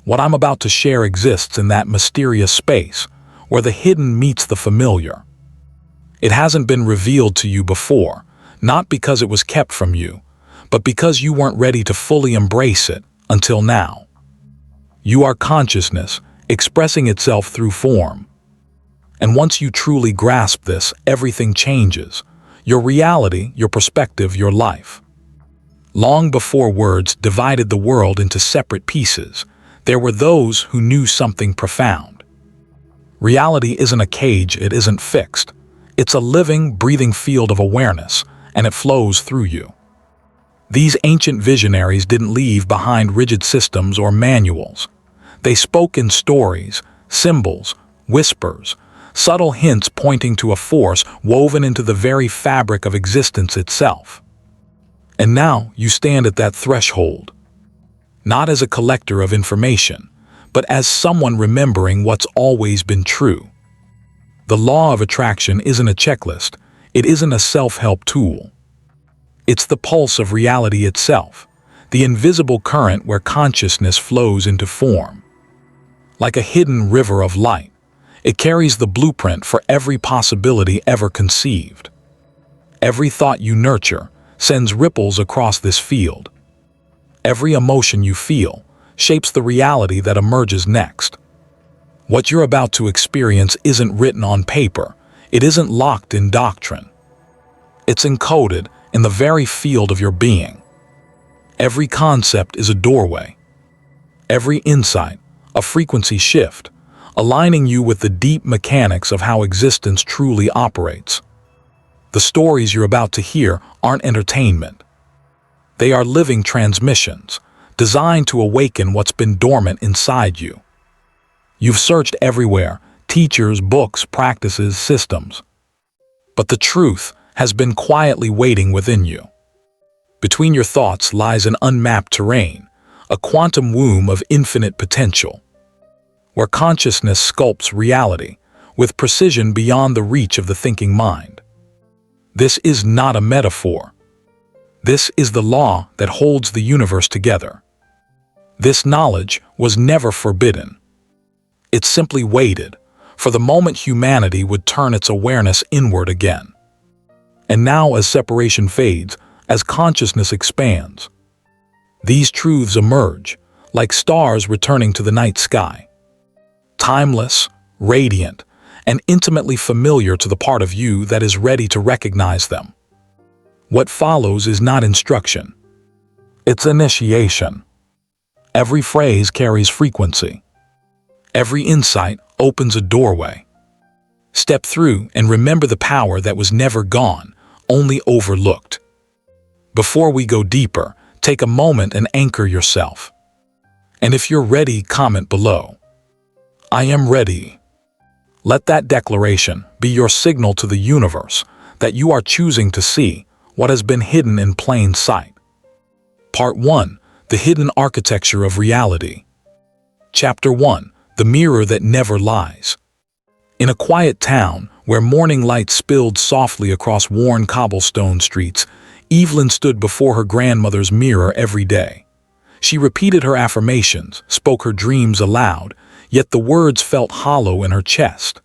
What I'm about to share exists in that mysterious space where the hidden meets the familiar. It hasn't been revealed to you before, not because it was kept from you, but because you weren't ready to fully embrace it until now. You are consciousness, expressing itself through form. And once you truly grasp this, everything changes. Your reality, your perspective, your life. Long before words divided the world into separate pieces, there were those who knew something profound. Reality isn't a cage, it isn't fixed. It's a living, breathing field of awareness, and it flows through you. These ancient visionaries didn't leave behind rigid systems or manuals. They spoke in stories, symbols, whispers, subtle hints pointing to a force woven into the very fabric of existence itself. And now you stand at that threshold, not as a collector of information, but as someone remembering what's always been true. The law of attraction isn't a checklist, it isn't a self-help tool. It's the pulse of reality itself, the invisible current where consciousness flows into form. Like a hidden river of light, it carries the blueprint for every possibility ever conceived. Every thought you nurture sends ripples across this field. Every emotion you feel shapes the reality that emerges next. What you're about to experience isn't written on paper, it isn't locked in doctrine. It's encoded in the very field of your being. Every concept is a doorway. Every insight, a frequency shift, aligning you with the deep mechanics of how existence truly operates. The stories you're about to hear aren't entertainment. They are living transmissions, designed to awaken what's been dormant inside you. You've searched everywhere, teachers, books, practices, systems. But the truth has been quietly waiting within you. Between your thoughts lies an unmapped terrain, a quantum womb of infinite potential, where consciousness sculpts reality with precision beyond the reach of the thinking mind. This is not a metaphor. This is the law that holds the universe together. This knowledge was never forbidden. It simply waited for the moment humanity would turn its awareness inward again. And now, as separation fades, as consciousness expands, these truths emerge like stars returning to the night sky. Timeless, radiant, and intimately familiar to the part of you that is ready to recognize them. What follows is not instruction. It's initiation. Every phrase carries frequency. Every insight opens a doorway. Step through and remember the power that was never gone, only overlooked. Before we go deeper, take a moment and anchor yourself. And if you're ready, comment below. I am ready. Let that declaration be your signal to the universe that you are choosing to see what has been hidden in plain sight. Part 1. The Hidden Architecture of Reality. Chapter 1. The Mirror That Never Lies. In a quiet town where morning light spilled softly across worn cobblestone streets, Evelyn stood before her grandmother's mirror every day. She repeated her affirmations, spoke her dreams aloud, yet the words felt hollow in her chest.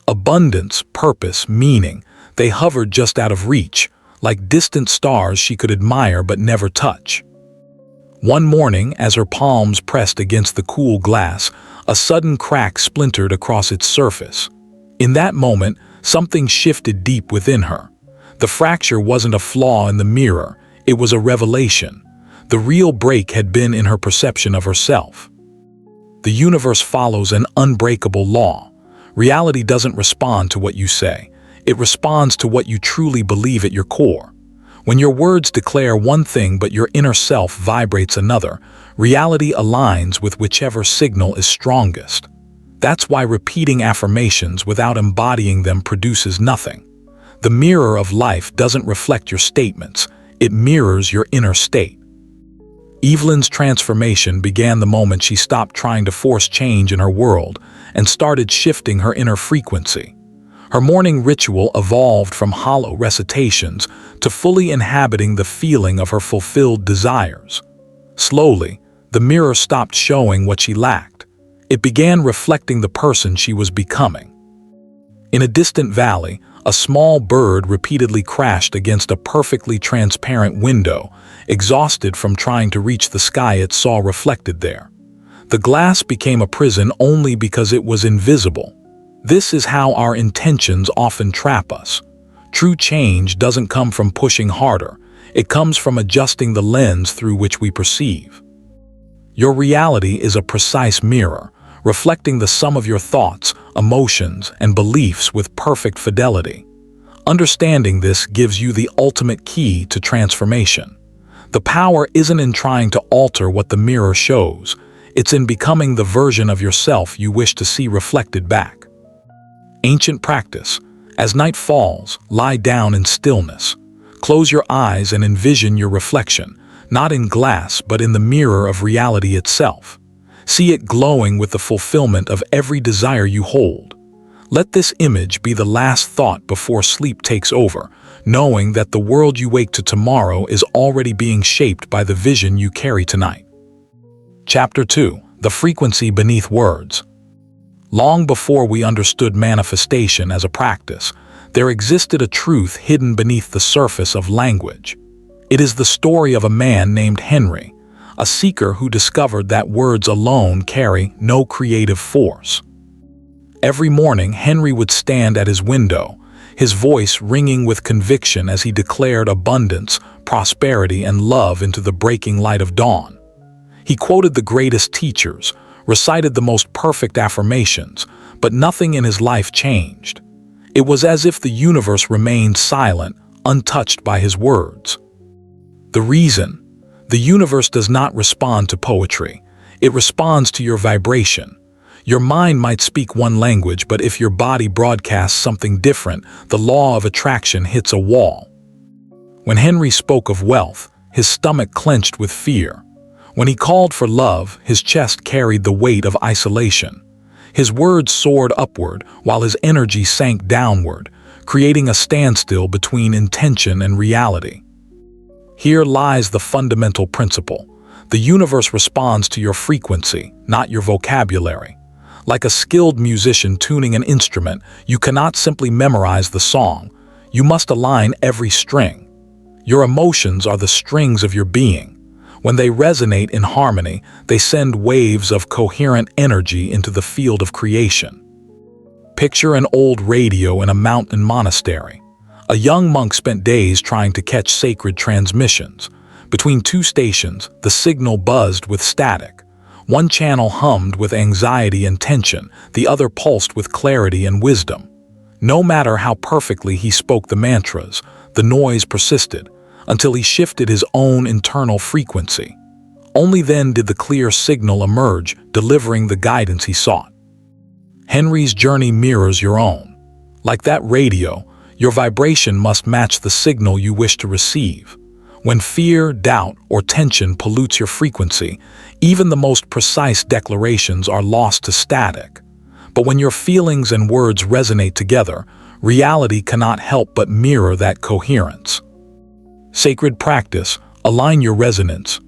Abundance, purpose, meaning, they hovered just out of reach, like distant stars she could admire but never touch. One morning, as her palms pressed against the cool glass, a sudden crack splintered across its surface. In that moment, something shifted deep within her. The fracture wasn't a flaw in the mirror, it was a revelation. The real break had been in her perception of herself. The universe follows an unbreakable law. Reality doesn't respond to what you say. It responds to what you truly believe at your core. When your words declare one thing but your inner self vibrates another, reality aligns with whichever signal is strongest. That's why repeating affirmations without embodying them produces nothing. The mirror of life doesn't reflect your statements, it mirrors your inner state. Evelyn's transformation began the moment she stopped trying to force change in her world and started shifting her inner frequency. Her morning ritual evolved from hollow recitations to fully inhabiting the feeling of her fulfilled desires. Slowly, the mirror stopped showing what she lacked. It began reflecting the person she was becoming. In a distant valley, a small bird repeatedly crashed against a perfectly transparent window, exhausted from trying to reach the sky it saw reflected there. The glass became a prison only because it was invisible. This is how our intentions often trap us. True change doesn't come from pushing harder. It comes from adjusting the lens through which we perceive. Your reality is a precise mirror, reflecting the sum of your thoughts, emotions, and beliefs with perfect fidelity. Understanding this gives you the ultimate key to transformation. The power isn't in trying to alter what the mirror shows. It's in becoming the version of yourself you wish to see reflected back. Ancient practice. As night falls, lie down in stillness. Close your eyes and envision your reflection, not in glass but in the mirror of reality itself. See it glowing with the fulfillment of every desire you hold. Let this image be the last thought before sleep takes over, knowing that the world you wake to tomorrow is already being shaped by the vision you carry tonight. Chapter 2. The frequency beneath words. Long before we understood manifestation as a practice, there existed a truth hidden beneath the surface of language. It is the story of a man named Henry, a seeker who discovered that words alone carry no creative force. Every morning, Henry would stand at his window, his voice ringing with conviction as he declared abundance, prosperity, and love into the breaking light of dawn. He quoted the greatest teachers, recited the most perfect affirmations, but nothing in his life changed. It was as if the universe remained silent, untouched by his words. The reason? The universe does not respond to poetry. It responds to your vibration. Your mind might speak one language, but if your body broadcasts something different, the law of attraction hits a wall. When Henry spoke of wealth, his stomach clenched with fear. When he called for love, his chest carried the weight of isolation. His words soared upward while his energy sank downward, creating a standstill between intention and reality. Here lies the fundamental principle. The universe responds to your frequency, not your vocabulary. Like a skilled musician tuning an instrument, you cannot simply memorize the song. You must align every string. Your emotions are the strings of your being. When they resonate in harmony, they send waves of coherent energy into the field of creation. Picture an old radio in a mountain monastery. A young monk spent days trying to catch sacred transmissions. Between two stations, the signal buzzed with static. One channel hummed with anxiety and tension, the other pulsed with clarity and wisdom. No matter how perfectly he spoke the mantras, the noise persisted, until he shifted his own internal frequency. Only then did the clear signal emerge, delivering the guidance he sought. Henry's journey mirrors your own. Like that radio, your vibration must match the signal you wish to receive. When fear, doubt, or tension pollutes your frequency, even the most precise declarations are lost to static. But when your feelings and words resonate together, reality cannot help but mirror that coherence. Sacred practice. Align your resonance.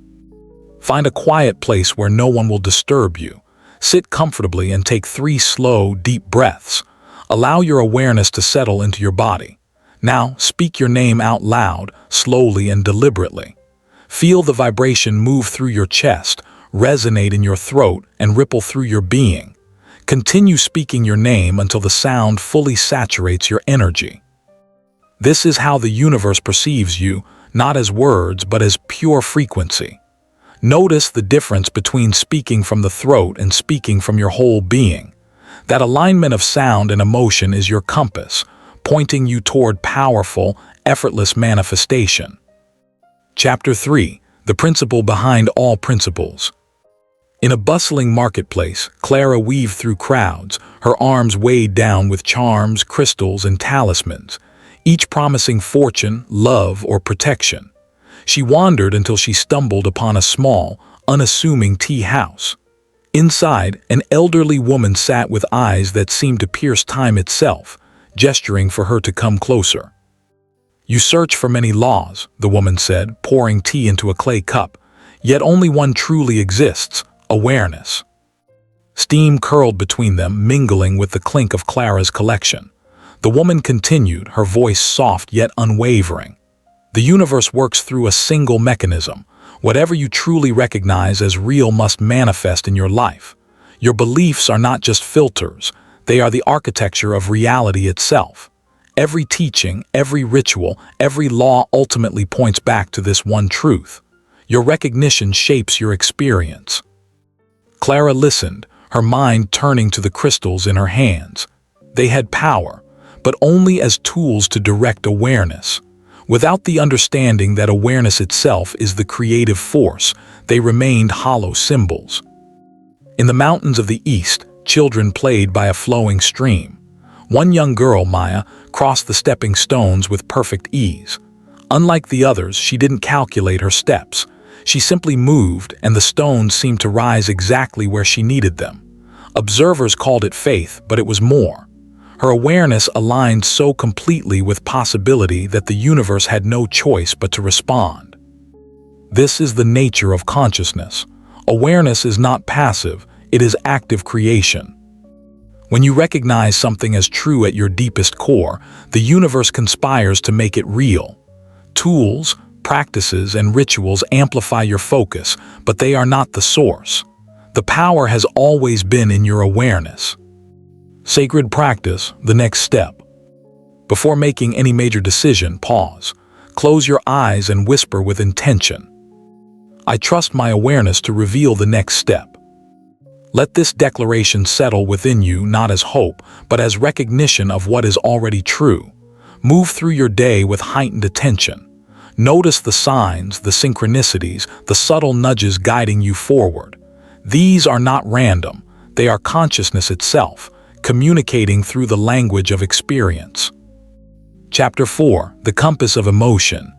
Find a quiet place where no one will disturb you. Sit comfortably and take 3 slow, deep breaths. Allow your awareness to settle into your body. Now, speak your name out loud, slowly and deliberately. Feel the vibration move through your chest, resonate in your throat, and ripple through your being. Continue speaking your name until the sound fully saturates your energy. This is how the universe perceives you, not as words but as pure frequency. Notice the difference between speaking from the throat and speaking from your whole being. That alignment of sound and emotion is your compass, pointing you toward powerful, effortless manifestation. Chapter 3. The principle behind all principles. In a bustling marketplace, Clara weaved through crowds, her arms weighed down with charms, crystals, and talismans, each promising fortune, love, or protection. She wandered until she stumbled upon a small, unassuming tea house. Inside, an elderly woman sat with eyes that seemed to pierce time itself, gesturing for her to come closer. "You search for many laws," the woman said, pouring tea into a clay cup, Yet only one truly exists: awareness. Steam curled between them, mingling with the clink of Clara's collection. The woman continued, her voice soft yet unwavering. The universe works through a single mechanism. Whatever you truly recognize as real must manifest in your life. Your beliefs are not just filters, they are the architecture of reality itself. Every teaching, every ritual, every law ultimately points back to this one truth. Your recognition shapes your experience. Clara listened, her mind turning to the crystals in her hands. They had power, but only as tools to direct awareness. Without the understanding that awareness itself is the creative force, they remained hollow symbols. In the mountains of the east, children played by a flowing stream. One young girl, Maya, crossed the stepping stones with perfect ease. Unlike the others, she didn't calculate her steps. She simply moved, and the stones seemed to rise exactly where she needed them. Observers called it faith, but it was more. Her awareness aligned so completely with possibility that the universe had no choice but to respond. This is the nature of consciousness. Awareness is not passive, it is active creation. When you recognize something as true at your deepest core, the universe conspires to make it real. Tools, practices, and rituals amplify your focus, but they are not the source. The power has always been in your awareness. Sacred practice, the next step. Before making any major decision, pause. Close your eyes and whisper with intention. I trust my awareness to reveal the next step. Let this declaration settle within you not as hope, but as recognition of what is already true. Move through your day with heightened attention. Notice the signs, the synchronicities, the subtle nudges guiding you forward. These are not random, they are consciousness itself, communicating through the language of experience. Chapter 4: The Compass of Emotion.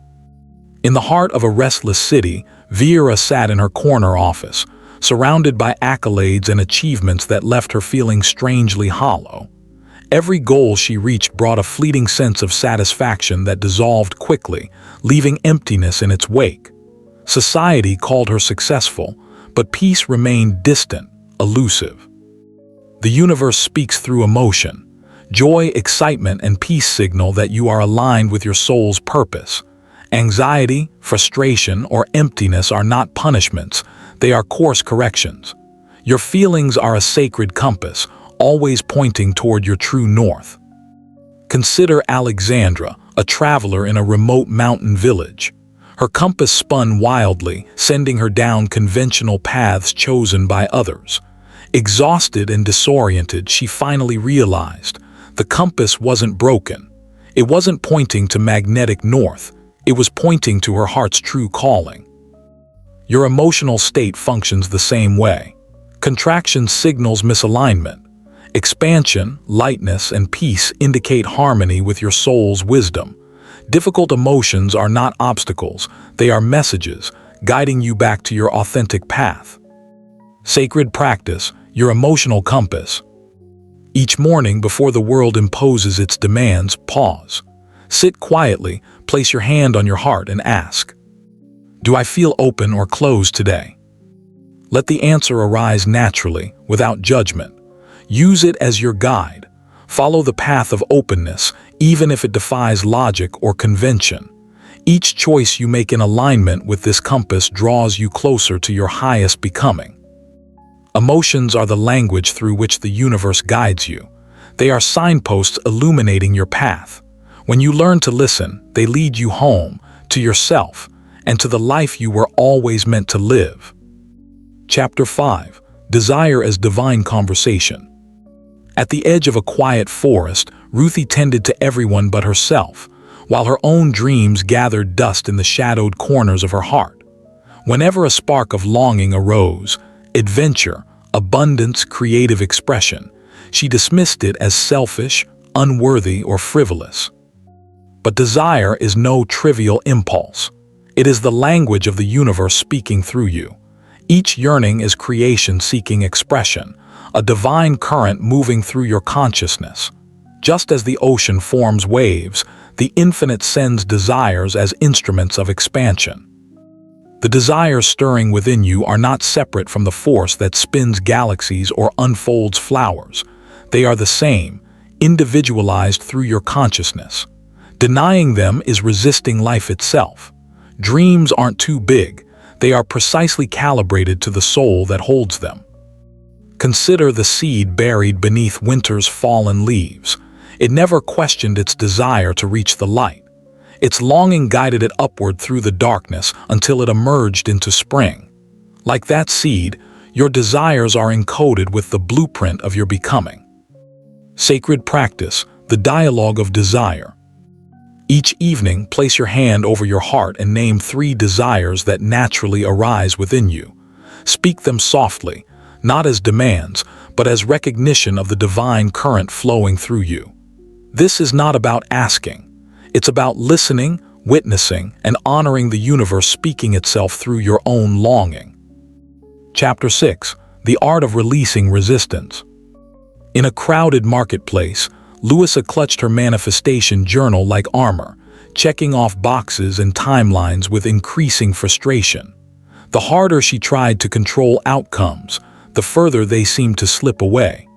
In the heart of a restless city, Vera sat in her corner office, surrounded by accolades and achievements that left her feeling strangely hollow. Every goal she reached brought a fleeting sense of satisfaction that dissolved quickly, leaving emptiness in its wake. Society called her successful, but peace remained distant, elusive. The universe speaks through emotion. Joy, excitement, and peace signal that you are aligned with your soul's purpose. Anxiety, frustration, or emptiness are not punishments, they are course corrections. Your feelings are a sacred compass, always pointing toward your true north. Consider Alexandra, a traveler in a remote mountain village. Her compass spun wildly, sending her down conventional paths chosen by others. Exhausted and disoriented, she finally realized the compass wasn't broken. It wasn't pointing to magnetic north, it was pointing to her heart's true calling. Your emotional state functions the same way. Contraction signals misalignment. Expansion, lightness, and peace indicate harmony with your soul's wisdom. Difficult emotions are not obstacles, they are messages, guiding you back to your authentic path. Sacred practice, your emotional compass. Each morning before the world imposes its demands, pause. Sit quietly, place your hand on your heart and ask, do I feel open or closed today? Let the answer arise naturally, without judgment. Use it as your guide. Follow the path of openness, even if it defies logic or convention. Each choice you make in alignment with this compass draws you closer to your highest becoming. Emotions are the language through which the universe guides you. They are signposts illuminating your path. When you learn to listen, they lead you home, to yourself, and to the life you were always meant to live. Chapter 5: Desire as Divine Conversation. At the edge of a quiet forest, Ruthie tended to everyone but herself, while her own dreams gathered dust in the shadowed corners of her heart. Whenever a spark of longing arose, adventure, abundance, creative expression, she dismissed it as selfish, unworthy, or frivolous. But desire is no trivial impulse. It is the language of the universe speaking through you. Each yearning is creation seeking expression, a divine current moving through your consciousness. Just as the ocean forms waves, the infinite sends desires as instruments of expansion. The desires stirring within you are not separate from the force that spins galaxies or unfolds flowers. They are the same, individualized through your consciousness. Denying them is resisting life itself. Dreams aren't too big. They are precisely calibrated to the soul that holds them. Consider the seed buried beneath winter's fallen leaves. It never questioned its desire to reach the light. Its longing guided it upward through the darkness until it emerged into spring. Like that seed, your desires are encoded with the blueprint of your becoming. Sacred practice, the dialogue of desire. Each evening, place your hand over your heart and name 3 desires that naturally arise within you. Speak them softly, not as demands, but as recognition of the divine current flowing through you. This is not about asking. It's about listening, witnessing, and honoring the universe speaking itself through your own longing. Chapter 6. The Art of Releasing Resistance. In a crowded marketplace, Louisa clutched her manifestation journal like armor, checking off boxes and timelines with increasing frustration. The harder she tried to control outcomes, the further they seemed to slip away.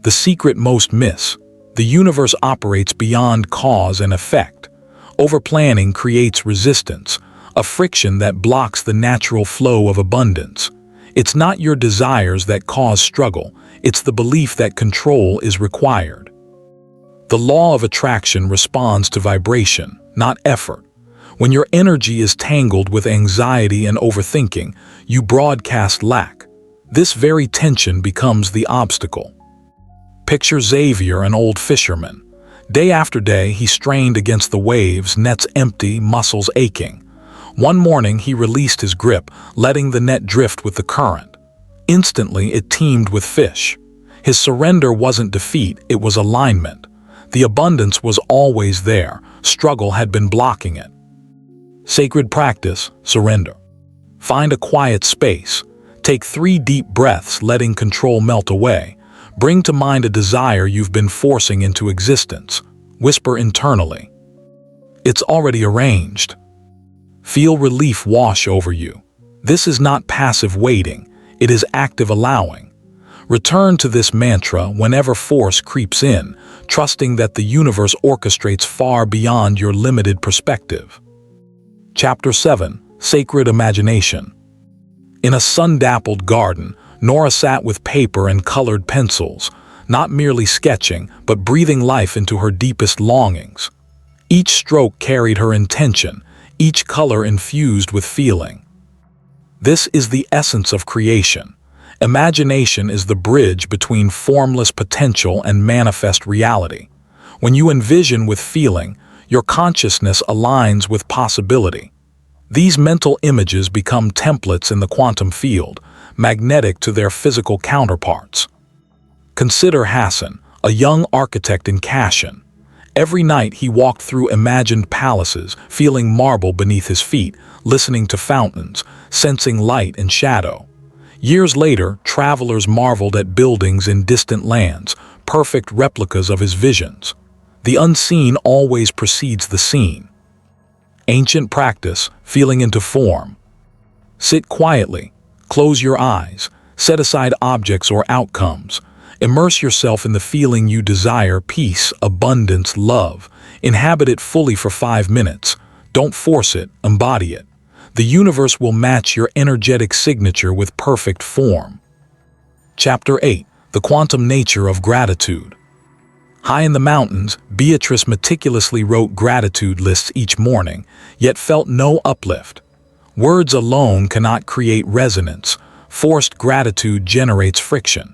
The secret most miss: the universe operates beyond cause and effect. Overplanning creates resistance, a friction that blocks the natural flow of abundance. It's not your desires that cause struggle, it's the belief that control is required. The law of attraction responds to vibration, not effort. When your energy is tangled with anxiety and overthinking, you broadcast lack. This very tension becomes the obstacle. Picture Xavier, an old fisherman. Day after day, he strained against the waves, nets empty, muscles aching. One morning, he released his grip, letting the net drift with the current. Instantly, it teemed with fish. His surrender wasn't defeat, it was alignment. The abundance was always there. Struggle had been blocking it. Sacred practice, surrender. Find a quiet space. Take 3 deep breaths, letting control melt away. Bring to mind a desire you've been forcing into existence. Whisper internally, "It's already arranged." Feel relief wash over you. This is not passive waiting, it is active allowing. Return to this mantra whenever force creeps in, trusting that the universe orchestrates far beyond your limited perspective. Chapter 7. Sacred Imagination. In a sun-dappled garden, Nora sat with paper and colored pencils, not merely sketching, but breathing life into her deepest longings. Each stroke carried her intention, each color infused with feeling. This is the essence of creation. Imagination is the bridge between formless potential and manifest reality. When you envision with feeling, your consciousness aligns with possibility. These mental images become templates in the quantum field, magnetic to their physical counterparts. Consider Hassan, a young architect in Kashan. Every night he walked through imagined palaces, feeling marble beneath his feet, listening to fountains, sensing light and shadow. Years later, travelers marveled at buildings in distant lands, perfect replicas of his visions. The unseen always precedes the seen. Ancient practice, feeling into form. Sit quietly. Close your eyes, set aside objects or outcomes. Immerse yourself in the feeling you desire: peace, abundance, love. Inhabit it fully for 5 minutes. Don't force it, embody it. The universe will match your energetic signature with perfect form. Chapter 8. The Quantum Nature of Gratitude. High in the mountains, Beatrice meticulously wrote gratitude lists each morning, yet felt no uplift. Words alone cannot create resonance. Forced gratitude generates friction.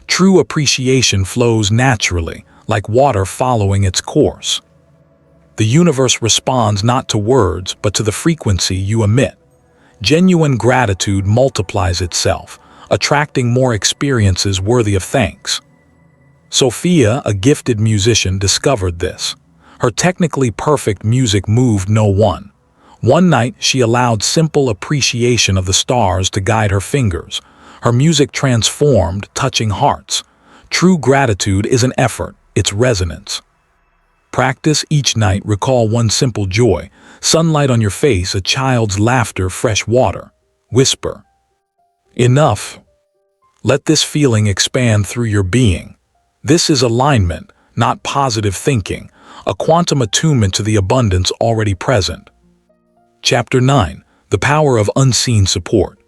True appreciation flows naturally, like water following its course. The universe responds not to words, but to the frequency you emit. Genuine gratitude multiplies itself, attracting more experiences worthy of thanks. Sophia, a gifted musician, discovered this. Her technically perfect music moved no one. One night, she allowed simple appreciation of the stars to guide her fingers. Her music transformed, touching hearts. True gratitude isn't effort, it's resonance. Practice each night. Recall one simple joy, Sunlight on your face, a child's laughter, fresh water. Whisper. Enough. Let this feeling expand through your being. This is alignment, not positive thinking, a quantum attunement to the abundance already present. Chapter 9. The Power of Unseen Support.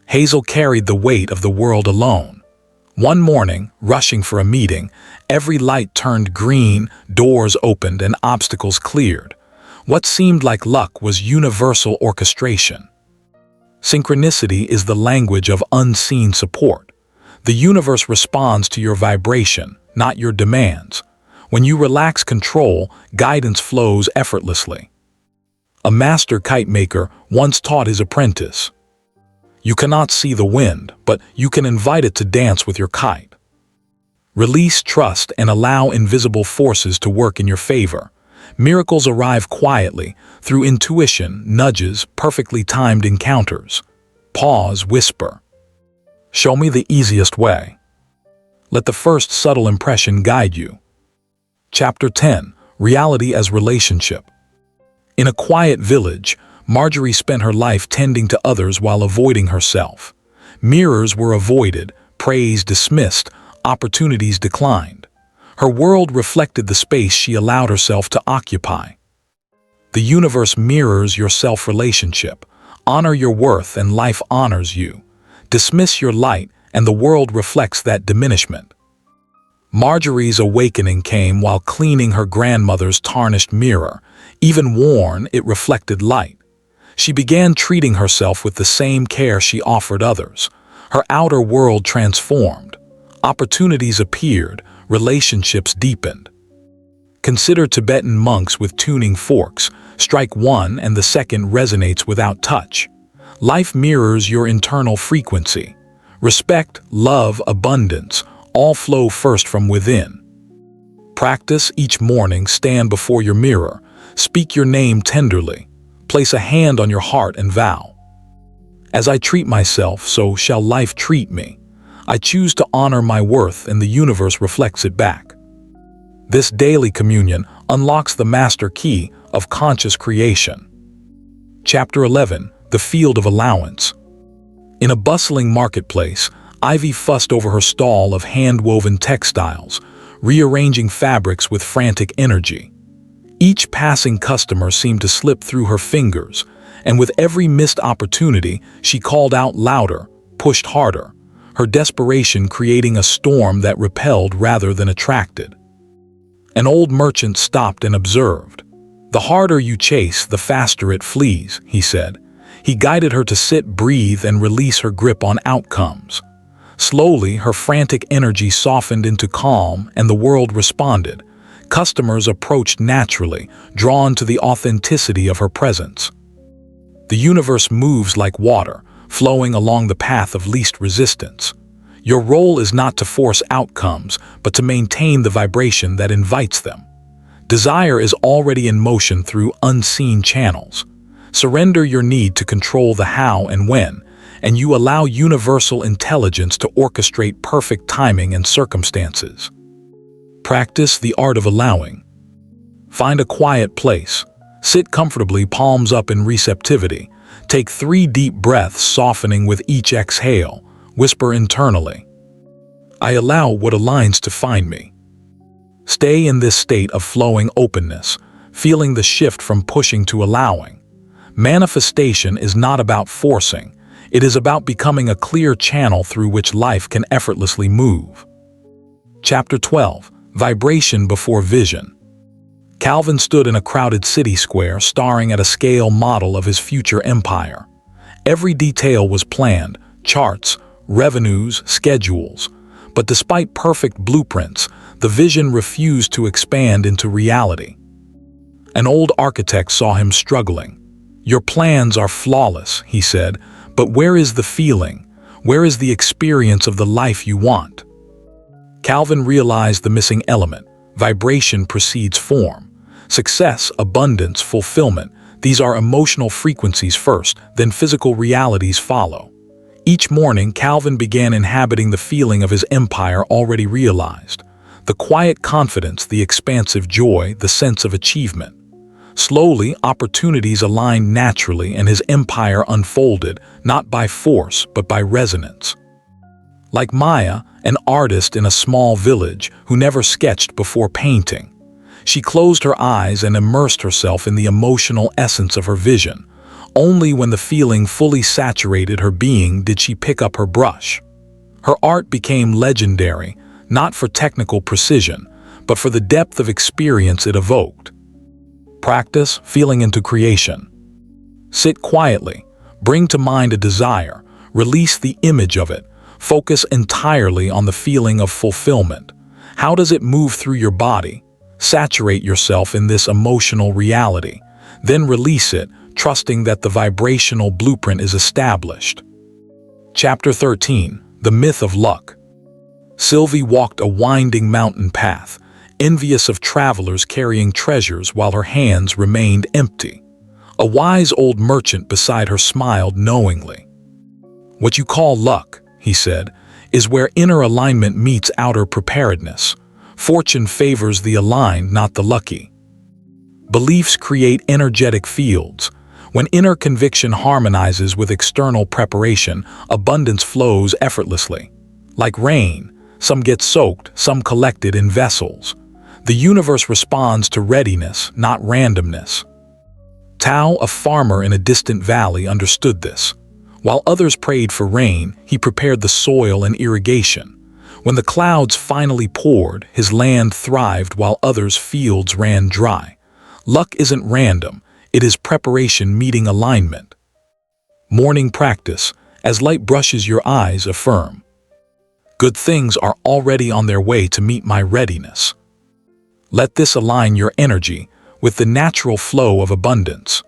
Hazel carried the weight of the world alone. One morning, rushing for a meeting, every light turned green, doors opened, and obstacles cleared. What seemed like luck was universal orchestration. Synchronicity is the language of unseen support. The universe responds to your vibration, not your demands. When you relax control, guidance flows effortlessly. A master kite maker once taught his apprentice, "You cannot see the wind, but you can invite it to dance with your kite." Release trust and allow invisible forces to work in your favor. Miracles arrive quietly, through intuition, nudges, perfectly timed encounters. Pause, whisper. Show me the easiest way. Let the first subtle impression guide you. Chapter 10. Reality as Relationship. In a quiet village, Marjorie spent her life tending to others while avoiding herself. Mirrors were avoided, praise dismissed, opportunities declined. Her world reflected the space she allowed herself to occupy. The universe mirrors your self-relationship. Honor your worth and life honors you. Dismiss your light and the world reflects that diminishment. Marjorie's awakening came while cleaning her grandmother's tarnished mirror. Even worn, it reflected light. She began treating herself with the same care she offered others. Her outer world transformed. Opportunities appeared, relationships deepened. Consider Tibetan monks with tuning forks. Strike one and the second resonates without touch. Life mirrors your internal frequency. Respect, love, abundance, all flow first from within. Practice each morning, stand before your mirror. Speak your name tenderly. Place a hand on your heart and vow. As I treat myself, so shall life treat me. I choose to honor my worth and the universe reflects it back. This daily communion unlocks the master key of conscious creation. Chapter 11. The Field of Allowance. In a bustling marketplace, Ivy fussed over her stall of hand-woven textiles, rearranging fabrics with frantic energy. Each passing customer seemed to slip through her fingers, and with every missed opportunity, she called out louder, pushed harder, her desperation creating a storm that repelled rather than attracted. An old merchant stopped and observed. "The harder you chase, the faster it flees," he said. He guided her to sit, breathe, and release her grip on outcomes. Slowly, her frantic energy softened into calm, and the world responded. Customers approached naturally, drawn to the authenticity of her presence. The universe moves like water, flowing along the path of least resistance. Your role is not to force outcomes, but to maintain the vibration that invites them. Desire is already in motion through unseen channels. Surrender your need to control the how and when, and you allow universal intelligence to orchestrate perfect timing and circumstances. Practice the art of allowing. Find a quiet place. Sit comfortably, palms up in receptivity. Take 3 deep breaths, softening with each exhale. Whisper internally, "I allow what aligns to find me." Stay in this state of flowing openness, feeling the shift from pushing to allowing. Manifestation is not about forcing. It is about becoming a clear channel through which life can effortlessly move. Chapter 12. Vibration before vision. Calvin stood in a crowded city square, staring at a scale model of his future empire. Every detail was planned, charts, revenues, schedules. But despite perfect blueprints, the vision refused to expand into reality. An old architect saw him struggling. "Your plans are flawless," he said, "but where is the feeling? Where is the experience of the life you want?" Calvin realized the missing element. Vibration precedes form. Success, abundance, fulfillment, these are emotional frequencies first, then physical realities follow. Each morning, Calvin began inhabiting the feeling of his empire already realized. The quiet confidence, the expansive joy, the sense of achievement. Slowly, opportunities aligned naturally and his empire unfolded, not by force, but by resonance. Like Maya, an artist in a small village who never sketched before painting, she closed her eyes and immersed herself in the emotional essence of her vision. Only when the feeling fully saturated her being did she pick up her brush. Her art became legendary, not for technical precision, but for the depth of experience it evoked. Practice feeling into creation. Sit quietly, bring to mind a desire, release the image of it, focus entirely on the feeling of fulfillment. How does it move through your body? Saturate yourself in this emotional reality, then release it, trusting that the vibrational blueprint is established. Chapter 13. The Myth of Luck. Sylvie walked a winding mountain path, envious of travelers carrying treasures while her hands remained empty. A wise old merchant beside her smiled knowingly. "What you call luck," he said, "is where inner alignment meets outer preparedness. Fortune favors the aligned, not the lucky." Beliefs create energetic fields. When inner conviction harmonizes with external preparation, abundance flows effortlessly. Like rain, some get soaked, some collected in vessels. The universe responds to readiness, not randomness. Tao, a farmer in a distant valley, understood this. While others prayed for rain, he prepared the soil and irrigation. When the clouds finally poured, his land thrived while others' fields ran dry. Luck isn't random, it is preparation meeting alignment. Morning practice. As light brushes your eyes, affirm, "Good things are already on their way to meet my readiness." Let this align your energy with the natural flow of abundance.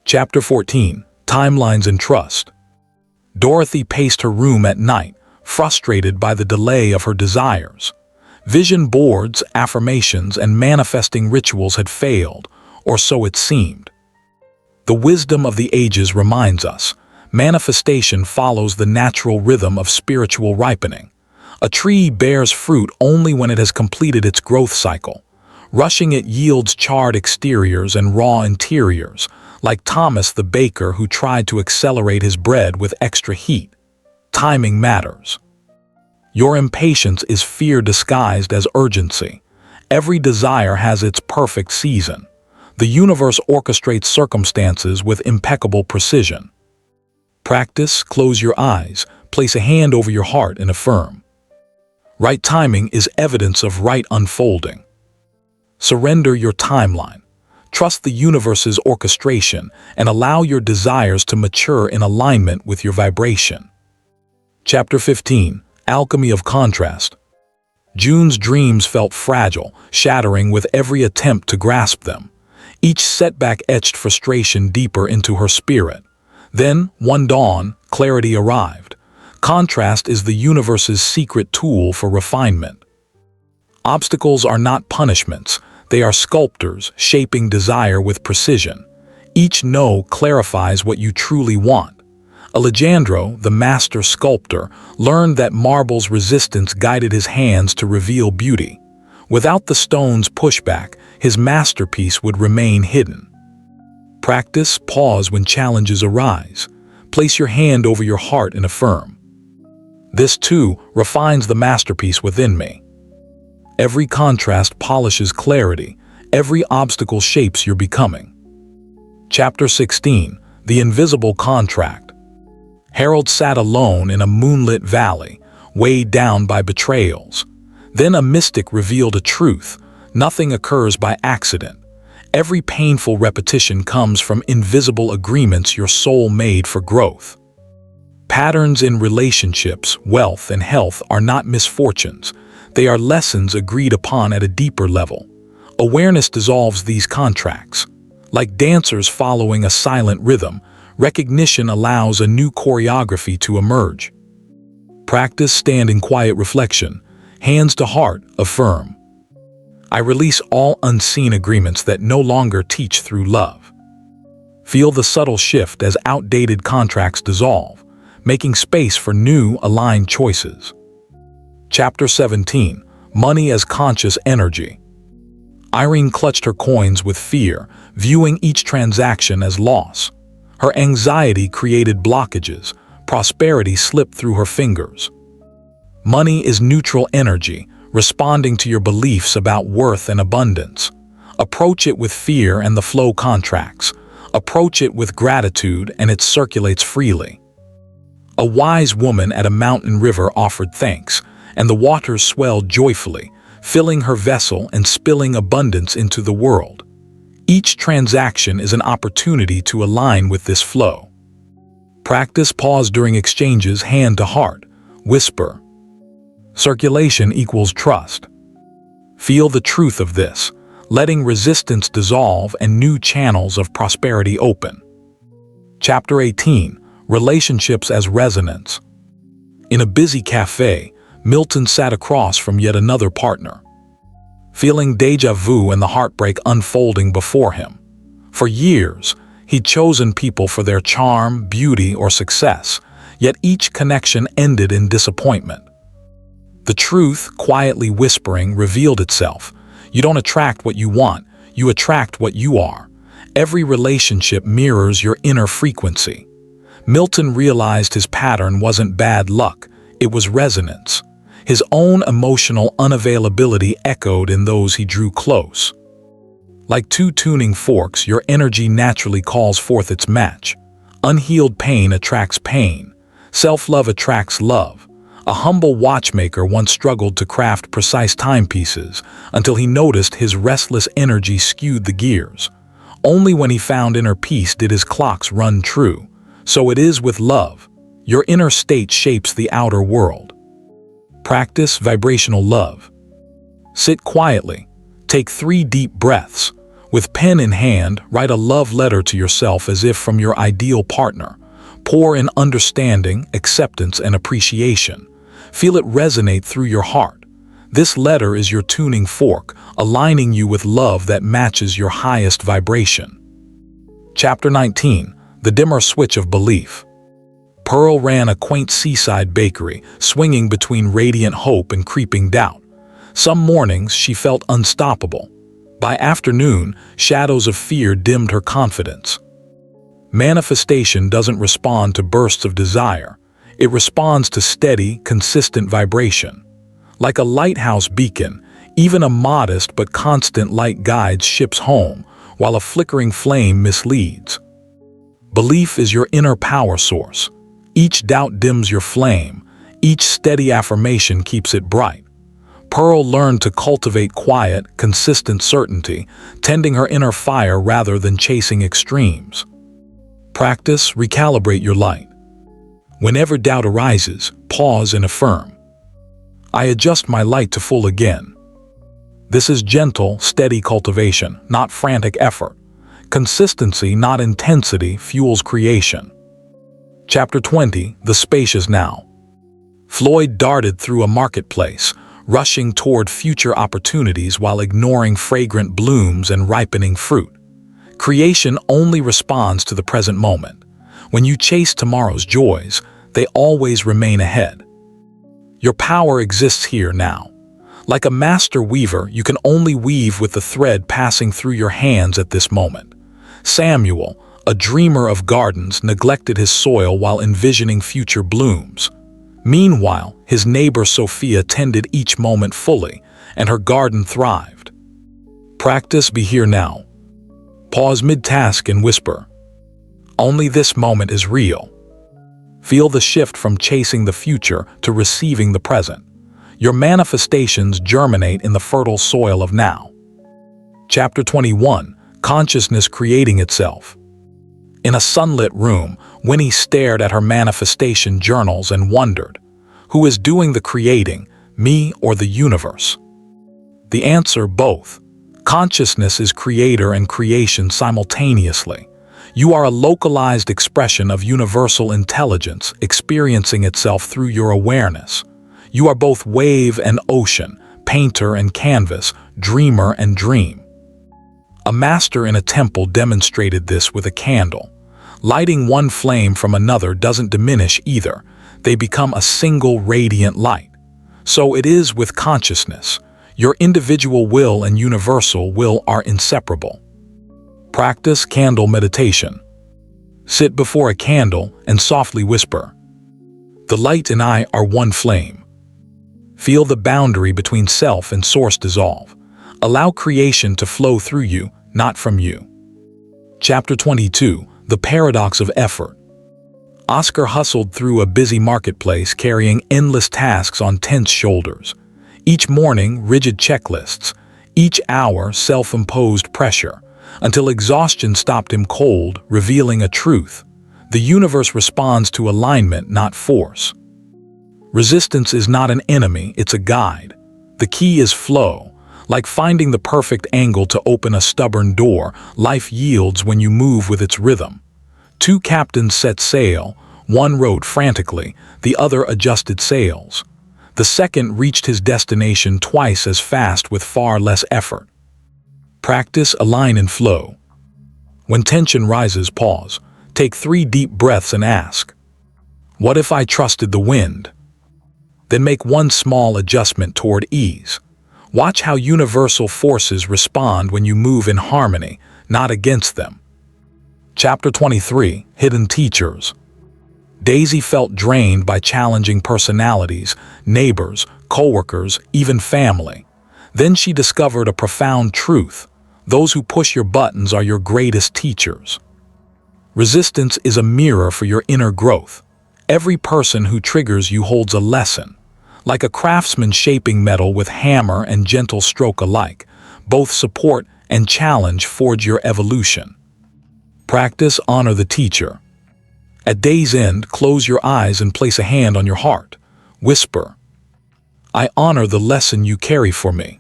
Chapter 14. Timelines and Trust. Dorothy paced her room at night, frustrated by the delay of her desires. Vision boards, affirmations, and manifesting rituals had failed, or so it seemed. The wisdom of the ages reminds us, manifestation follows the natural rhythm of spiritual ripening. A tree bears fruit only when it has completed its growth cycle. Rushing it yields charred exteriors and raw interiors, like Thomas the baker who tried to accelerate his bread with extra heat. Timing matters. Your impatience is fear disguised as urgency. Every desire has its perfect season. The universe orchestrates circumstances with impeccable precision. Practice, close your eyes, place a hand over your heart and affirm. Right timing is evidence of right unfolding. Surrender your timeline. Trust the universe's orchestration and allow your desires to mature in alignment with your vibration. Chapter 15. Alchemy of Contrast. June's dreams felt fragile, shattering with every attempt to grasp them. Each setback etched frustration deeper into her spirit. Then, one dawn, clarity arrived. Contrast is the universe's secret tool for refinement. Obstacles are not punishments, they are sculptors shaping desire with precision. Each no clarifies what you truly want. Alejandro, the master sculptor, learned that marble's resistance guided his hands to reveal beauty. Without the stone's pushback, his masterpiece would remain hidden. Practice, pause when challenges arise. Place your hand over your heart and affirm. This too refines the masterpiece within me. Every contrast polishes clarity. Every obstacle shapes your becoming. Chapter 16. The Invisible Contract. Harold sat alone in a moonlit valley, weighed down by betrayals. Then a mystic revealed a truth. Nothing occurs by accident. Every painful repetition comes from invisible agreements your soul made for growth. Patterns in relationships, wealth, and health are not misfortunes. They are lessons agreed upon at a deeper level. Awareness dissolves these contracts. Like dancers following a silent rhythm, recognition allows a new choreography to emerge. Practice, stand in quiet reflection. Hands to heart, affirm. I release all unseen agreements that no longer teach through love. Feel the subtle shift as outdated contracts dissolve, making space for new, aligned choices. Chapter 17. Money as Conscious Energy. Irene clutched her coins with fear, viewing each transaction as loss. Her anxiety created blockages. Prosperity slipped through her fingers. Money is neutral energy, responding to your beliefs about worth and abundance. Approach it with fear and the flow contracts. Approach it with gratitude and it circulates freely. A wise woman at a mountain river offered thanks, and the waters swelled joyfully, filling her vessel and spilling abundance into the world. Each transaction is an opportunity to align with this flow. Practice pause during exchanges hand to heart. Whisper. Circulation equals trust. Feel the truth of this, letting resistance dissolve and new channels of prosperity open. Chapter 18. Relationships as Resonance. In a busy cafe, Milton sat across from yet another partner, feeling déjà vu and the heartbreak unfolding before him. For years, he'd chosen people for their charm, beauty, or success, yet each connection ended in disappointment. The truth, quietly whispering, revealed itself. You don't attract what you want, you attract what you are. Every relationship mirrors your inner frequency. Milton realized his pattern wasn't bad luck, it was resonance. His own emotional unavailability echoed in those he drew close. Like two tuning forks, your energy naturally calls forth its match. Unhealed pain attracts pain. Self-love attracts love. A humble watchmaker once struggled to craft precise timepieces until he noticed his restless energy skewed the gears. Only when he found inner peace did his clocks run true. So it is with love. Your inner state shapes the outer world. Practice vibrational love. Sit quietly. Take 3 deep breaths. With pen in hand, write a love letter to yourself as if from your ideal partner. Pour in understanding, acceptance, and appreciation. Feel it resonate through your heart. This letter is your tuning fork, aligning you with love that matches your highest vibration. Chapter 19. The Dimmer Switch of Belief. Pearl ran a quaint seaside bakery, swinging between radiant hope and creeping doubt. Some mornings she felt unstoppable. By afternoon, shadows of fear dimmed her confidence. Manifestation doesn't respond to bursts of desire. It responds to steady, consistent vibration. Like a lighthouse beacon, even a modest but constant light guides ships home, while a flickering flame misleads. Belief is your inner power source. Each doubt dims your flame. Each steady affirmation keeps it bright. Pearl learned to cultivate quiet, consistent certainty, tending her inner fire rather than chasing extremes. Practice, recalibrate your light. Whenever doubt arises, pause and affirm. I adjust my light to full again. This is gentle, steady cultivation, not frantic effort. Consistency, not intensity, fuels creation. Chapter 20. The Spacious Now. Floyd darted through a marketplace, rushing toward future opportunities while ignoring fragrant blooms and ripening fruit. Creation only responds to the present moment. When you chase tomorrow's joys, they always remain ahead. Your power exists here now. Like a master weaver, you can only weave with the thread passing through your hands at this moment. Samuel, a dreamer of gardens, neglected his soil while envisioning future blooms. Meanwhile, his neighbor Sophia tended each moment fully, and her garden thrived. Practice, be here now. Pause mid-task and whisper. Only this moment is real. Feel the shift from chasing the future to receiving the present. Your manifestations germinate in the fertile soil of now. Chapter 21. Consciousness Creating Itself. In a sunlit room, Winnie stared at her manifestation journals and wondered, who is doing the creating, me or the universe? The answer, both. Consciousness is creator and creation simultaneously. You are a localized expression of universal intelligence experiencing itself through your awareness. You are both wave and ocean, painter and canvas, dreamer and dream. A master in a temple demonstrated this with a candle. Lighting one flame from another doesn't diminish either. They become a single radiant light. So it is with consciousness. Your individual will and universal will are inseparable. Practice candle meditation. Sit before a candle and softly whisper, "The light and I are one flame." Feel the boundary between self and source dissolve. Allow creation to flow through you, not from you. Chapter 22. The Paradox of Effort. Oscar hustled through a busy marketplace carrying endless tasks on tense shoulders. Each morning, rigid checklists. Each hour, self-imposed pressure, until exhaustion stopped him cold, revealing a truth. The universe responds to alignment, not force. Resistance is not an enemy, it's a guide. The key is flow. Like finding the perfect angle to open a stubborn door, life yields when you move with its rhythm. Two captains set sail, one rowed frantically, the other adjusted sails. The second reached his destination twice as fast with far less effort. Practice align and flow. When tension rises, pause. Take 3 deep breaths and ask, "What if I trusted the wind?" Then make one small adjustment toward ease. Watch how universal forces respond when you move in harmony, not against them. Chapter 23. Hidden Teachers. Daisy felt drained by challenging personalities, neighbors, coworkers, even family. Then she discovered a profound truth. Those who push your buttons are your greatest teachers. Resistance is a mirror for your inner growth. Every person who triggers you holds a lesson. Like a craftsman shaping metal with hammer and gentle stroke alike, both support and challenge forge your evolution. Practice honor the teacher. At day's end, close your eyes and place a hand on your heart. Whisper, "I honor the lesson you carry for me."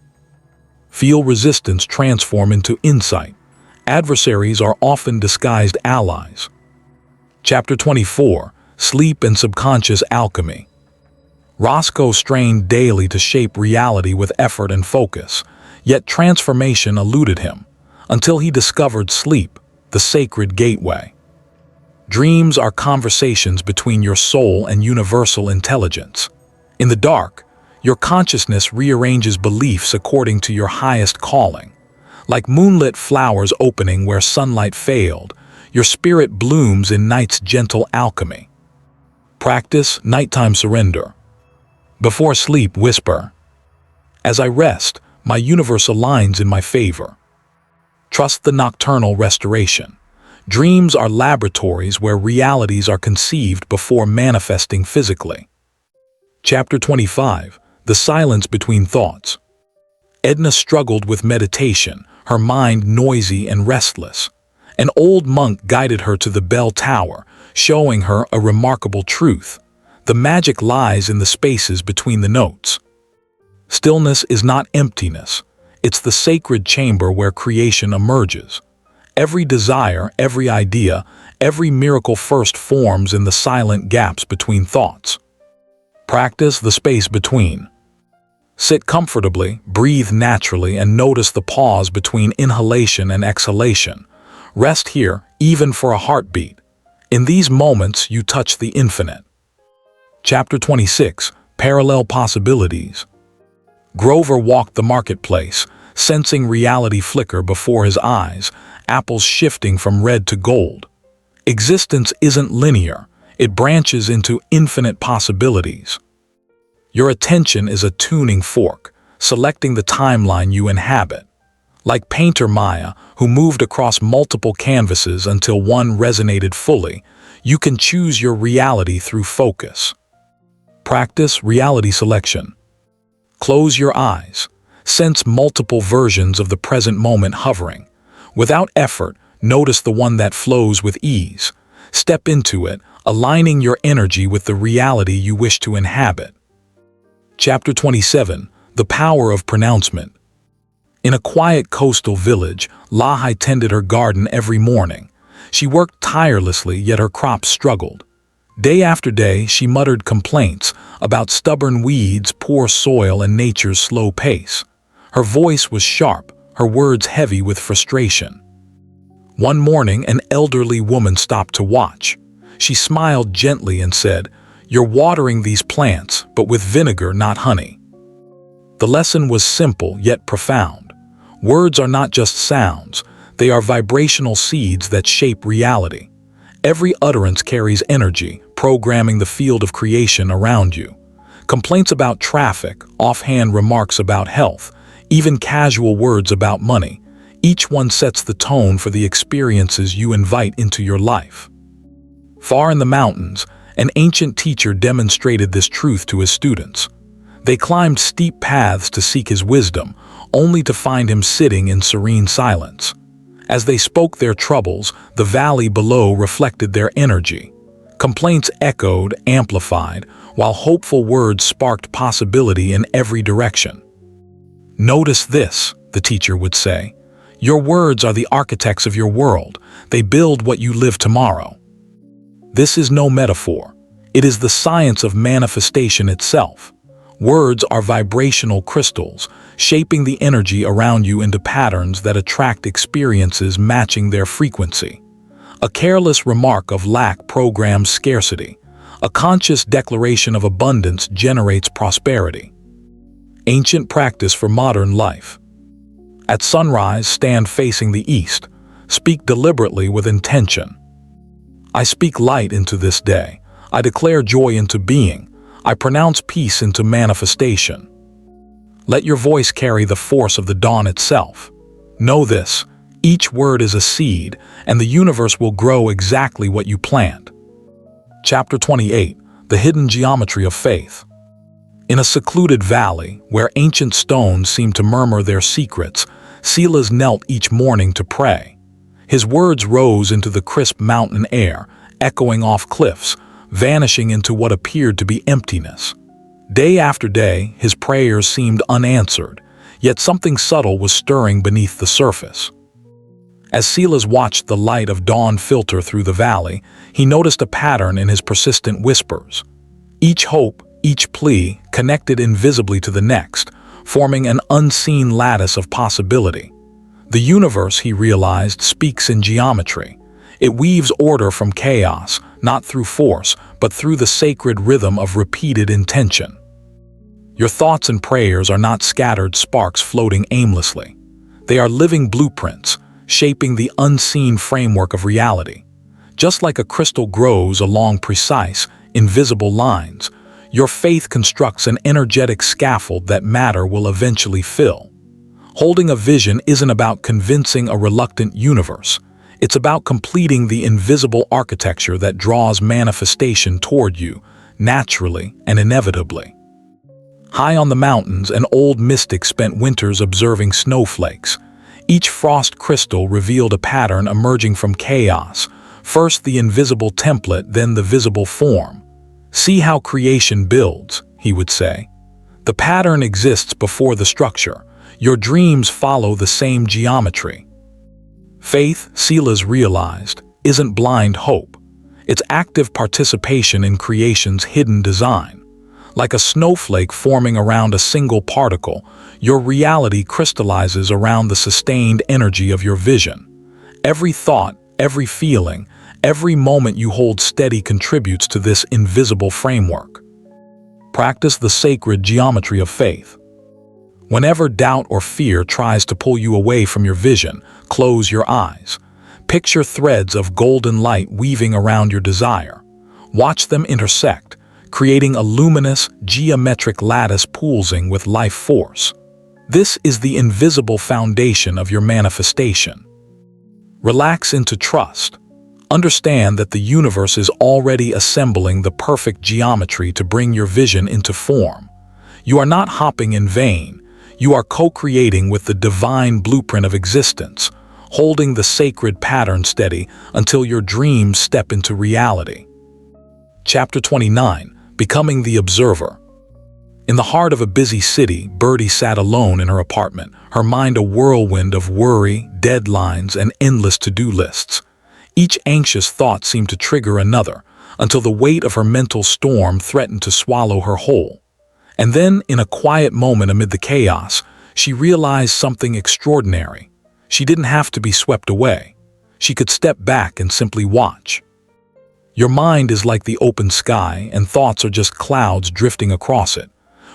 Feel resistance transform into insight. Adversaries are often disguised allies. Chapter 24. Sleep and Subconscious Alchemy. Roscoe strained daily to shape reality with effort and focus, yet transformation eluded him, until he discovered sleep, the sacred gateway. Dreams are conversations between your soul and universal intelligence. In the dark, your consciousness rearranges beliefs according to your highest calling. Like moonlit flowers opening where sunlight failed, your spirit blooms in night's gentle alchemy. Practice nighttime surrender. Before sleep, whisper, "As I rest, my universe aligns in my favor." Trust the nocturnal restoration. Dreams are laboratories where realities are conceived before manifesting physically. Chapter 25. The Silence Between Thoughts. Edna struggled with meditation, her mind noisy and restless. An old monk guided her to the bell tower, showing her a remarkable truth. The magic lies in the spaces between the notes. Stillness is not emptiness. It's the sacred chamber where creation emerges. Every desire, every idea, every miracle first forms in the silent gaps between thoughts. Practice the space between. Sit comfortably, breathe naturally, and notice the pause between inhalation and exhalation. Rest here, even for a heartbeat. In these moments, you touch the infinite. Chapter 26. Parallel Possibilities. Grover walked the marketplace, sensing reality flicker before his eyes, apples shifting from red to gold. Existence isn't linear, it branches into infinite possibilities. Your attention is a tuning fork, selecting the timeline you inhabit. Like painter Maya, who moved across multiple canvases until one resonated fully, you can choose your reality through focus. Practice reality selection. Close your eyes. Sense multiple versions of the present moment hovering. Without effort, notice the one that flows with ease. Step into it, aligning your energy with the reality you wish to inhabit. Chapter 27. The Power of Pronouncement. In a quiet coastal village, Lahai tended her garden every morning. She worked tirelessly, yet her crops struggled. Day after day, she muttered complaints about stubborn weeds, poor soil, and nature's slow pace. Her voice was sharp, her words heavy with frustration. One morning, an elderly woman stopped to watch. She smiled gently and said, "You're watering these plants, but with vinegar, not honey." The lesson was simple yet profound. Words are not just sounds, they are vibrational seeds that shape reality. Every utterance carries energy, programming the field of creation around you. Complaints about traffic, offhand remarks about health, even casual words about money, each one sets the tone for the experiences you invite into your life. Far in the mountains, an ancient teacher demonstrated this truth to his students. They climbed steep paths to seek his wisdom, only to find him sitting in serene silence. As they spoke their troubles, the valley below reflected their energy. Complaints echoed, amplified, while hopeful words sparked possibility in every direction. "Notice this," the teacher would say. "Your words are the architects of your world. They build what you live tomorrow." This is no metaphor. It is the science of manifestation itself. Words are vibrational crystals, shaping the energy around you into patterns that attract experiences matching their frequency. A careless remark of lack programs scarcity. A conscious declaration of abundance generates prosperity. Ancient practice for modern life. At sunrise, stand facing the east. Speak deliberately with intention. I speak light into this day. I declare joy into being. I pronounce peace into manifestation. Let your voice carry the force of the dawn itself. Know this, each word is a seed, and the universe will grow exactly what you plant. Chapter 28, The Hidden Geometry of Faith. In a secluded valley, where ancient stones seemed to murmur their secrets, Silas knelt each morning to pray. His words rose into the crisp mountain air, echoing off cliffs, vanishing into what appeared to be emptiness. Day after day, his prayers seemed unanswered, yet something subtle was stirring beneath the surface. As Silas watched the light of dawn filter through the valley, he noticed a pattern in his persistent whispers. Each hope, each plea, connected invisibly to the next, forming an unseen lattice of possibility. The universe, he realized, speaks in geometry. It weaves order from chaos, not through force, but through the sacred rhythm of repeated intention. Your thoughts and prayers are not scattered sparks floating aimlessly. They are living blueprints, shaping the unseen framework of reality. Just like a crystal grows along precise, invisible lines, your faith constructs an energetic scaffold that matter will eventually fill. Holding a vision isn't about convincing a reluctant universe. It's about completing the invisible architecture that draws manifestation toward you, naturally and inevitably. High on the mountains, an old mystic spent winters observing snowflakes. Each frost crystal revealed a pattern emerging from chaos, first the invisible template, then the visible form. "See how creation builds," he would say. "The pattern exists before the structure. Your dreams follow the same geometry." Faith, Silas realized, isn't blind hope. It's active participation in creation's hidden design. Like a snowflake forming around a single particle, your reality crystallizes around the sustained energy of your vision. Every thought, every feeling, every moment you hold steady contributes to this invisible framework. Practice the sacred geometry of faith. Whenever doubt or fear tries to pull you away from your vision, close your eyes. Picture threads of golden light weaving around your desire. Watch them intersect, creating a luminous, geometric lattice pulsing with life force. This is the invisible foundation of your manifestation. Relax into trust. Understand that the universe is already assembling the perfect geometry to bring your vision into form. You are not hopping in vain. You are co-creating with the divine blueprint of existence, holding the sacred pattern steady until your dreams step into reality. Chapter 29, Becoming the Observer. In the heart of a busy city, Birdie sat alone in her apartment, her mind a whirlwind of worry, deadlines, and endless to-do lists. Each anxious thought seemed to trigger another, until the weight of her mental storm threatened to swallow her whole. And then, in a quiet moment amid the chaos, she realized something extraordinary. She didn't have to be swept away. She could step back and simply watch. Your mind is like the open sky, and thoughts are just clouds drifting across it.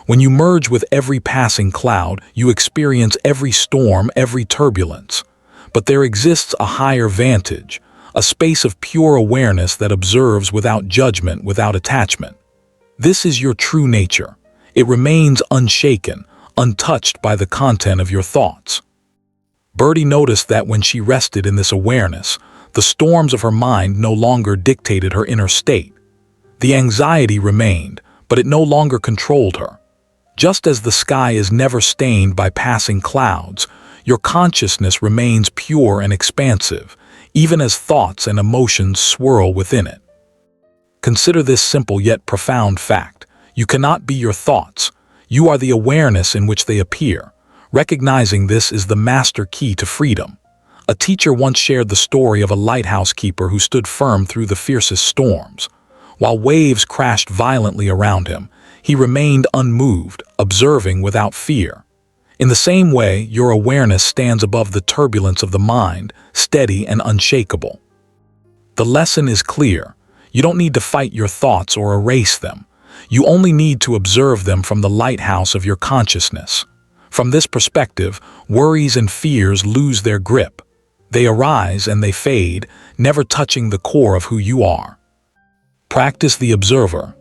When you merge with every passing cloud, you experience every storm, every turbulence. But there exists a higher vantage, a space of pure awareness that observes without judgment, without attachment. This is your true nature. It remains unshaken, untouched by the content of your thoughts. Birdie noticed that when she rested in this awareness, the storms of her mind no longer dictated her inner state. The anxiety remained, but it no longer controlled her. Just as the sky is never stained by passing clouds, your consciousness remains pure and expansive, even as thoughts and emotions swirl within it. Consider this simple yet profound fact. You cannot be your thoughts. You are the awareness in which they appear. Recognizing this is the master key to freedom. A teacher once shared the story of a lighthouse keeper who stood firm through the fiercest storms. While waves crashed violently around him, he remained unmoved, observing without fear. In the same way, your awareness stands above the turbulence of the mind, steady and unshakable. The lesson is clear. You don't need to fight your thoughts or erase them. You only need to observe them from the lighthouse of your consciousness. From this perspective, worries and fears lose their grip. They arise and they fade, never touching the core of who you are. Practice the observer.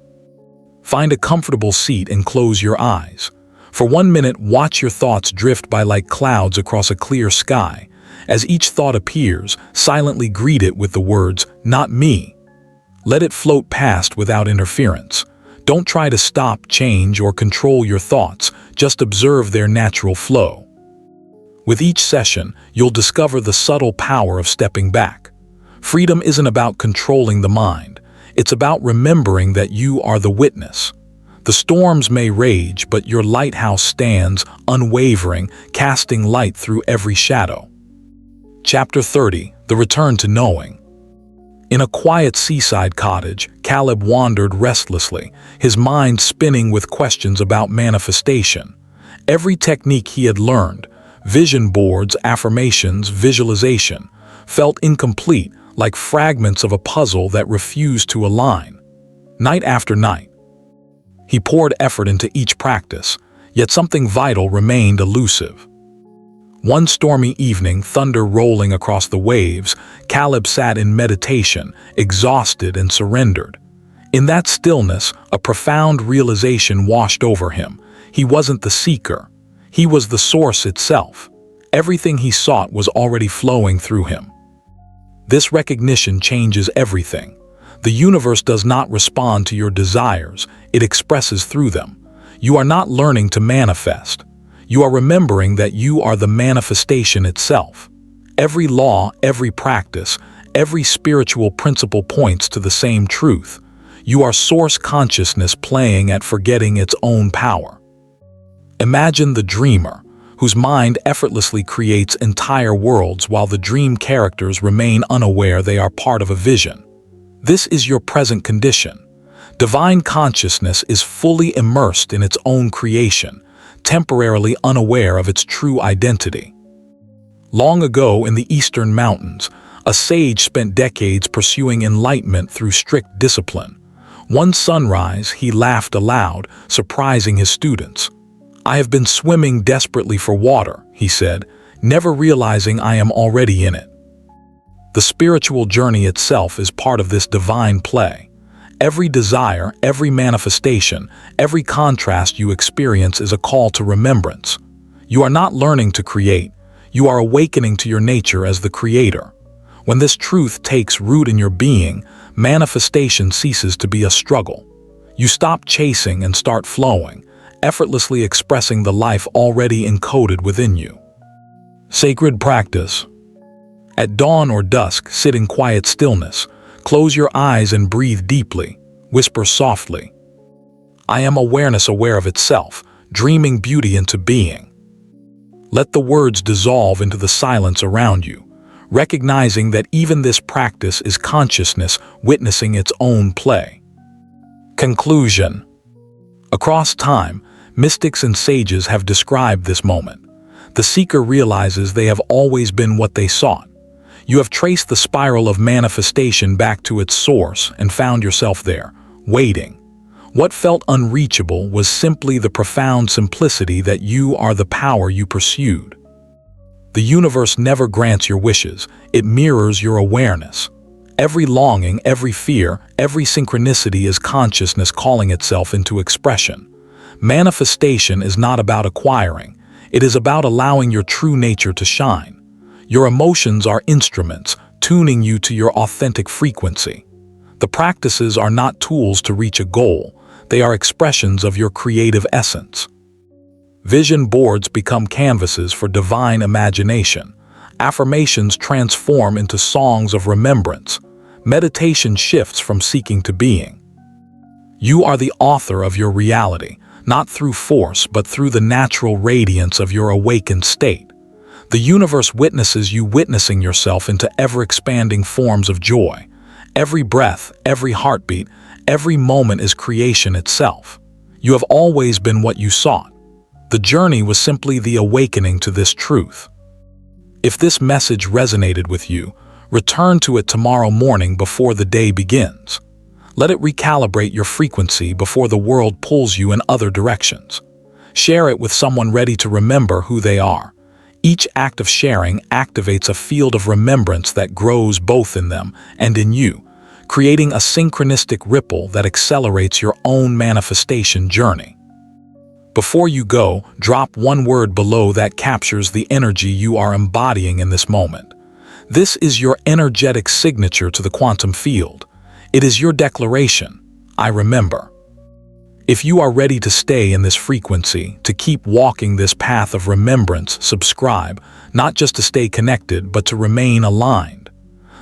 Find a comfortable seat and close your eyes. For 1 minute, watch your thoughts drift by like clouds across a clear sky. As each thought appears, silently greet it with the words, "Not me." Let it float past without interference. Don't try to stop, change, or control your thoughts. Just observe their natural flow. With each session, you'll discover the subtle power of stepping back. Freedom isn't about controlling the mind. It's about remembering that you are the witness. The storms may rage, but your lighthouse stands, unwavering, casting light through every shadow. Chapter 30. The Return to Knowing. In a quiet seaside cottage, Caleb wandered restlessly, his mind spinning with questions about manifestation. Every technique he had learned, vision boards, affirmations, visualization, felt incomplete, like fragments of a puzzle that refused to align. Night after night, he poured effort into each practice, yet something vital remained elusive. One stormy evening, thunder rolling across the waves, Caleb sat in meditation, exhausted and surrendered. In that stillness, a profound realization washed over him. He wasn't the seeker. He was the source itself. Everything he sought was already flowing through him. This recognition changes everything. The universe does not respond to your desires, it expresses through them. You are not learning to manifest. You are remembering that you are the manifestation itself. Every law, every practice, every spiritual principle points to the same truth. You are source consciousness playing at forgetting its own power. Imagine the dreamer, whose mind effortlessly creates entire worlds while the dream characters remain unaware they are part of a vision. This is your present condition. Divine consciousness is fully immersed in its own creation, temporarily unaware of its true identity. Long ago in the Eastern Mountains, a sage spent decades pursuing enlightenment through strict discipline. One sunrise, he laughed aloud, surprising his students. "I have been swimming desperately for water," he said, "never realizing I am already in it." The spiritual journey itself is part of this divine play. Every desire, every manifestation, every contrast you experience is a call to remembrance. You are not learning to create, you are awakening to your nature as the creator. When this truth takes root in your being, manifestation ceases to be a struggle. You stop chasing and start flowing, effortlessly expressing the life already encoded within you. Sacred practice. At dawn or dusk, sit in quiet stillness. Close your eyes and breathe deeply. Whisper softly, "I am awareness aware of itself, dreaming beauty into being." Let the words dissolve into the silence around you, recognizing that even this practice is consciousness witnessing its own play. Conclusion. Across time, mystics and sages have described this moment. The seeker realizes they have always been what they sought. You have traced the spiral of manifestation back to its source and found yourself there, waiting. What felt unreachable was simply the profound simplicity that you are the power you pursued. The universe never grants your wishes, it mirrors your awareness. Every longing, every fear, every synchronicity is consciousness calling itself into expression. Manifestation is not about acquiring, it is about allowing your true nature to shine. Your emotions are instruments, tuning you to your authentic frequency. The practices are not tools to reach a goal, they are expressions of your creative essence. Vision boards become canvases for divine imagination. Affirmations transform into songs of remembrance. Meditation shifts from seeking to being. You are the author of your reality, not through force but through the natural radiance of your awakened state. The universe witnesses you witnessing yourself into ever-expanding forms of joy. Every breath, every heartbeat, every moment is creation itself. You have always been what you sought. The journey was simply the awakening to this truth. If this message resonated with you, return to it tomorrow morning before the day begins. Let it recalibrate your frequency before the world pulls you in other directions. Share it with someone ready to remember who they are. Each act of sharing activates a field of remembrance that grows both in them and in you, creating a synchronistic ripple that accelerates your own manifestation journey. Before you go, drop one word below that captures the energy you are embodying in this moment. This is your energetic signature to the quantum field. It is your declaration, I remember. If you are ready to stay in this frequency, to keep walking this path of remembrance, subscribe, not just to stay connected, but to remain aligned.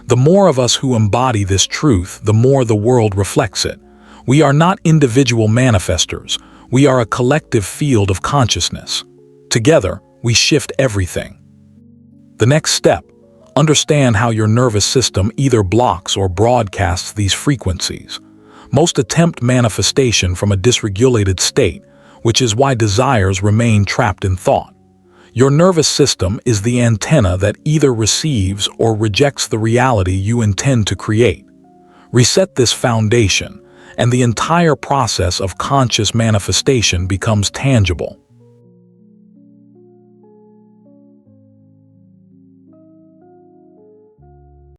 The more of us who embody this truth, the more the world reflects it. We are not individual manifestors. We are a collective field of consciousness. Together, we shift everything. The next step, understand how your nervous system either blocks or broadcasts these frequencies. Most attempt manifestation from a dysregulated state, which is why desires remain trapped in thought. Your nervous system is the antenna that either receives or rejects the reality you intend to create. Reset this foundation, and the entire process of conscious manifestation becomes tangible.